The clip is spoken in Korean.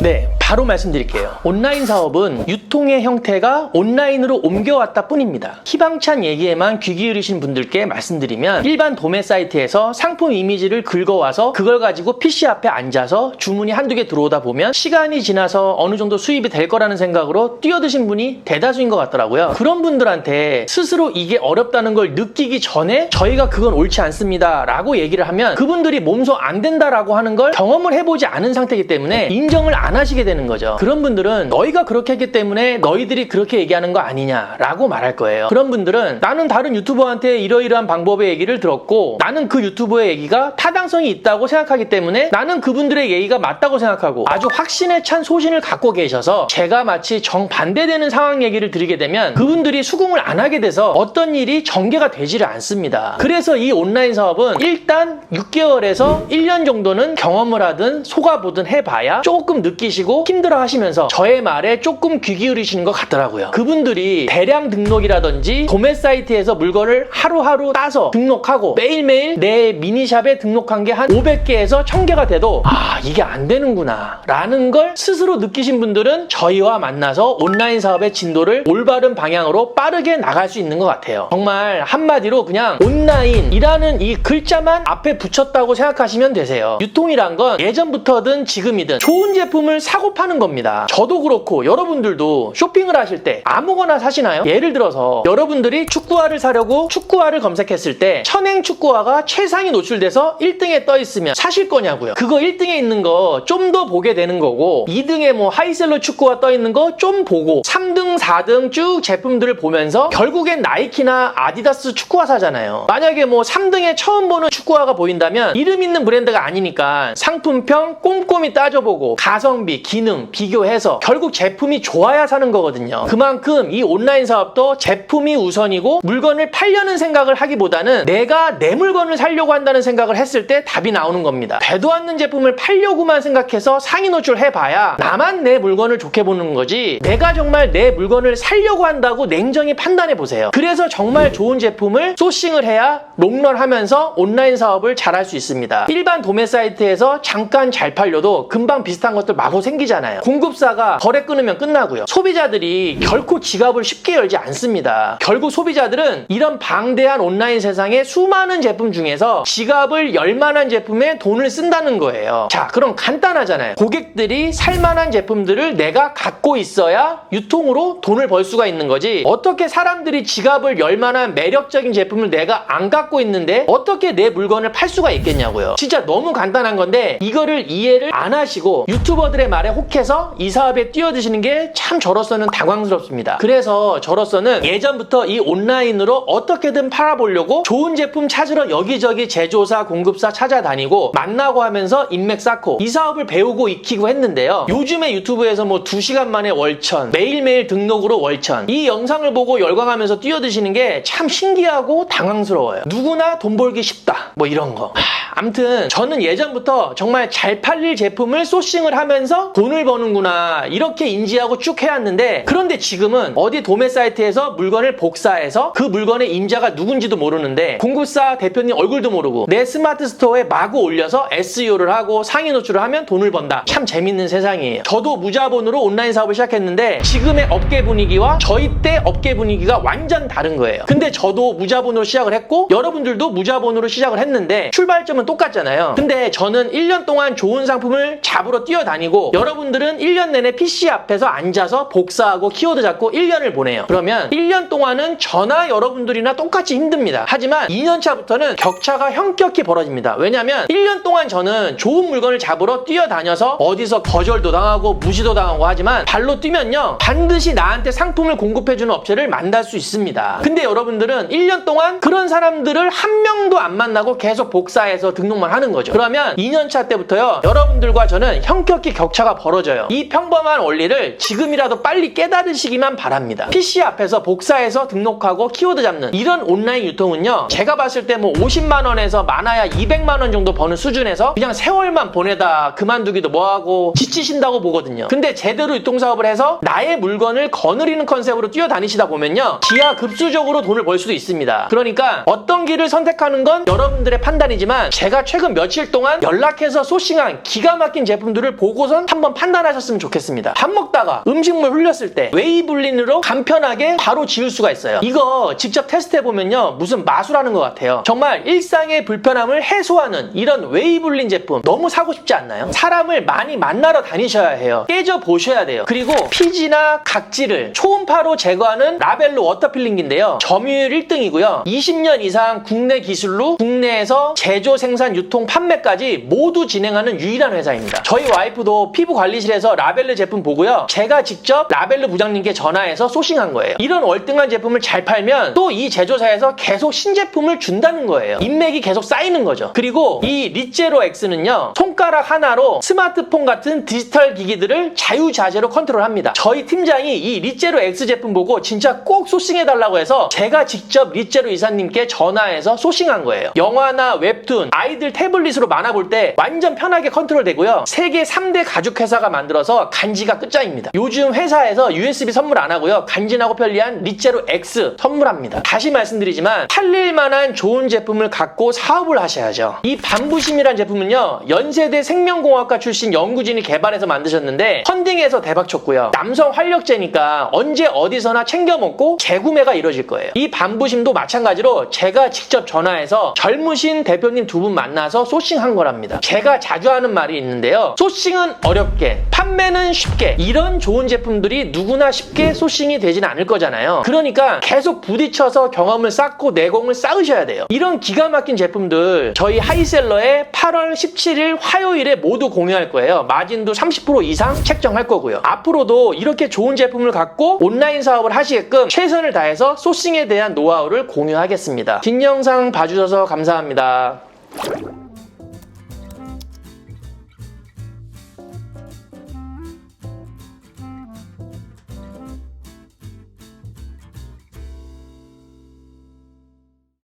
네, 바로 말씀드릴게요. 온라인 사업은 유통의 형태가 온라인으로 옮겨왔다 뿐입니다. 희망찬 얘기에만 귀 기울이신 분들께 말씀드리면 일반 도매 사이트에서 상품 이미지를 긁어와서 그걸 가지고 PC 앞에 앉아서 주문이 한두 개 들어오다 보면 시간이 지나서 어느 정도 수입이 될 거라는 생각으로 뛰어드신 분이 대다수인 것 같더라고요. 그런 분들한테 스스로 이게 어렵다는 걸 느끼기 전에 저희가 그건 옳지 않습니다 라고 얘기를 하면 그분들이 몸소 안 된다라고 하는 걸 경험을 해보지 않은 상태이기 때문에 인정을 안 하시게 되는 거죠. 그런 분들은 너희가 그렇게 했기 때문에 너희들이 그렇게 얘기하는 거 아니냐라고 말할 거예요. 그런 분들은 나는 다른 유튜버한테 이러이러한 방법의 얘기를 들었고 나는 그 유튜버의 얘기가 타당성이 있다고 생각하기 때문에 나는 그분들의 얘기가 맞다고 생각하고 아주 확신에 찬 소신을 갖고 계셔서 제가 마치 정반대되는 상황 얘기를 드리게 되면 그분들이 수긍을 안 하게 돼서 어떤 일이 전개가 되지를 않습니다. 그래서 이 온라인 사업은 일단 6개월에서 1년 정도는 경험을 하든 속아보든 해봐야 조금 느끼시고 힘들어 하시면서 저의 말에 조금 귀 기울이시는 것 같더라고요. 그분들이 대량 등록이라든지 도매 사이트에서 물건을 하루하루 따서 등록하고 매일매일 내 미니샵에 등록한 게 한 500개에서 1000개가 돼도 이게 안 되는구나 라는 걸 스스로 느끼신 분들은 저희와 만나서 온라인 사업의 진도를 올바른 방향으로 빠르게 나갈 수 있는 것 같아요. 정말 한마디로 그냥 온라인이라는 이 글자만 앞에 붙였다고 생각하시면 되세요. 유통이란 건 예전부터든 지금이든 좋은 제품을 사고 파는 겁니다. 저도 그렇고 여러분들도 쇼핑을 하실 때 아무거나 사시나요? 예를 들어서 여러분들이 축구화를 사려고 축구화를 검색했을 때 천행 축구화가 최상위 노출돼서 1등에 떠 있으면 사실 거냐고요. 그거 1등에 있는 거 좀 더 보게 되는 거고 2등에 뭐 하이셀러 축구화 떠 있는 거 좀 보고 3등, 4등 쭉 제품들을 보면서 결국엔 나이키나 아디다스 축구화 사잖아요. 만약에 뭐 3등에 처음 보는 축구화가 보인다면 이름 있는 브랜드가 아니니까 상품평 꼼꼼히 따져보고 가성비, 기능 비교해서 결국 제품이 좋아야 사는 거거든요. 그만큼 이 온라인 사업도 제품이 우선이고 물건을 팔려는 생각을 하기보다는 내가 내 물건을 살려고 한다는 생각을 했을 때 답이 나오는 겁니다. 되도 않는 제품을 팔려고만 생각해서 상위 노출 해봐야 나만 내 물건을 좋게 보는 거지 내가 정말 내 물건을 살려고 한다고 냉정히 판단해 보세요. 그래서 정말 좋은 제품을 소싱을 해야 롱런하면서 온라인 사업을 잘할 수 있습니다. 일반 도매 사이트에서 잠깐 잘 팔려도 금방 비슷한 것들 마구 생기잖아요. 공급사가 거래 끊으면 끝나고요. 소비자들이 결코 지갑을 쉽게 열지 않습니다. 결국 소비자들은 이런 방대한 온라인 세상에 수많은 제품 중에서 지갑을 열 만한 제품에 돈을 쓴다는 거예요. 자, 그럼 간단하잖아요. 고객들이 살 만한 제품들을 내가 갖고 있어야 유통으로 돈을 벌 수가 있는 거지 어떻게 사람들이 지갑을 열 만한 매력적인 제품을 내가 안 갖고 있는데 어떻게 내 물건을 팔 수가 있겠냐고요. 진짜 너무 간단한 건데 이거를 이해를 안 하시고 유튜버들의 말에 혹해서 이 사업에 뛰어드시는 게 참 저로서는 당황스럽습니다. 그래서 저로서는 예전부터 이 온라인으로 어떻게든 팔아보려고 좋은 제품 찾으러 여기저기 제조사, 공급사 찾아다니고 만나고 하면서 인맥 쌓고 이 사업을 배우고 익히고 했는데요. 요즘에 유튜브에서 뭐 2시간 만에 월천, 매일매일 등록으로 월천 이 영상을 보고 열광하면서 뛰어드시는 게 참 신기하고 당황스러워요. 누구나 돈 벌기 쉽다 뭐 이런 거. 아무튼 저는 예전부터 정말 잘 팔릴 제품을 소싱을 하면서 돈을 버는구나 이렇게 인지하고 쭉 해왔는데 그런데 지금은 어디 도매 사이트에서 물건을 복사해서 그 물건의 임자가 누군지도 모르는데 공급사 대표님 얼굴도 모르고 내 스마트 스토어에 마구 올려서 SEO를 하고 상위 노출을 하면 돈을 번다. 참 재밌는 세상이에요. 저도 무자본으로 온라인 사업을 시작했는데 지금의 업계 분위기와 저희 때 업계 분위기가 완전 다른 거예요. 근데 저도 무자본으로 시작을 했고 여러분들도 무자본으로 시작을 했는데 출발점은 똑같잖아요. 근데 저는 1년 동안 좋은 상품을 잡으러 뛰어다니고 여러분들은 1년 내내 PC 앞에서 앉아서 복사하고 키워드 잡고 1년을 보내요. 그러면 1년 동안은 저나 여러분들이나 똑같이 힘듭니다. 하지만 2년차부터는 격차가 현격히 벌어집니다. 왜냐면 1년 동안 저는 좋은 물건을 잡으러 뛰어다녀서 어디서 거절도 당하고 무시도 당하고 하지만 발로 뛰면요 반드시 나한테 상품을 공급해주는 업체를 만날 수 있습니다. 근데 여러분들은 1년 동안 그런 사람들을 한 명도 안 만나고 계속 복사해서 등록만 하는 거죠. 그러면 2년차 때부터요 여러분들과 저는 현격히 격차가 벌어져요. 이 평범한 원리를 지금이라도 빨리 깨달으시기만 바랍니다. PC 앞에서 복사해서 등록하고 키워드 잡는 이런 온라인 유통은요 제가 봤을 때 뭐 50만 원에서 많아야 200만 원 정도 버는 수준에서 그냥 세월만 보내다 그만두기도 뭐하고 지치신다고 보거든요. 근데 제대로 유통사업을 해서 나의 물건을 거느리는 컨셉으로 뛰어다니시다 보면요 기하급수적으로 돈을 벌 수도 있습니다. 그러니까 어떤 길을 선택하는 건 여러분들의 판단이지만 제가 최근 며칠 동안 연락해서 소싱한 기가 막힌 제품들을 보고선 한번 판단하셨으면 좋겠습니다. 밥 먹다가 음식물 흘렸을 때 웨이블린으로 간편하게 바로 지울 수가 있어요. 이거 직접 테스트해보면요, 무슨 마술하는 것 같아요. 정말 일상의 불편함을 해소하는 이런 웨이블린 제품 너무 사고 싶지 않나요? 사람을 많이 만나러 다니셔야 해요. 깨져보셔야 돼요. 그리고 피지나 각질을 초음파로 제거하는 라벨로 워터필링기인데요, 점유율 1등이고요 20년 이상 국내 기술로 국내에서 제조, 생산, 유통, 판매까지 모두 진행하는 유일한 회사입니다. 저희 와이프도 피부관리실에서 라벨르 제품 보고요, 제가 직접 라벨르 부장님께 전화해서 소싱한 거예요. 이런 월등한 제품을 잘 팔면 또 이 제조사에서 계속 신제품을 준다는 거예요. 인맥이 계속 쌓이는 거죠. 그리고 이 리제로 X는요, 손가락 하나로 스마트폰 같은 디지털 기기들을 자유자재로 컨트롤합니다. 저희 팀장이 이 리제로 X 제품 보고 진짜 꼭 소싱해달라고 해서 제가 직접 리제로 이사님께 전화해서 소싱한 거예요. 영화나 웹툰, 아이들 태블릿으로 만화 볼 때 완전 편하게 컨트롤 되고요, 세계 3대 가죽 회사가 만들어서 간지가 끝장입니다. 요즘 회사에서 USB 선물 안 하고요, 간지나고 편리한 리제로 X 선물합니다. 다시 말씀드리지만 팔릴 만한 좋은 제품을 갖고 사업을 하셔야죠. 이 반부심이란 제품은요, 연세대 생명공학과 출신 연구진이 개발해서 만드셨는데 펀딩해서 대박 쳤고요, 남성 활력제니까 언제 어디서나 챙겨 먹고 재구매가 이루어질 거예요. 이 반부심도 마찬가지로 제가 직접 전화해서 젊으신 대표님 두 분 만나서 소싱한 거랍니다. 제가 자주 하는 말이 있는데요, 소싱은 어렵게, 판매는 쉽게. 이런 좋은 제품들이 누구나 쉽게 소싱이 되진 않을 거잖아요. 그러니까 계속 부딪혀서 경험을 쌓고 내공을 쌓으셔야 돼요. 이런 기가 막힌 제품들 저희 하이셀러에 8월 17일 화요일에 모두 공유할 거예요. 마진도 30% 이상 책정할 거고요. 앞으로도 이렇게 좋은 제품을 갖고 온라인 사업을 하시게끔 최선을 다해서 소싱에 대한 노하우를 공유하겠습니다. 긴 영상 봐주셔서 감사합니다.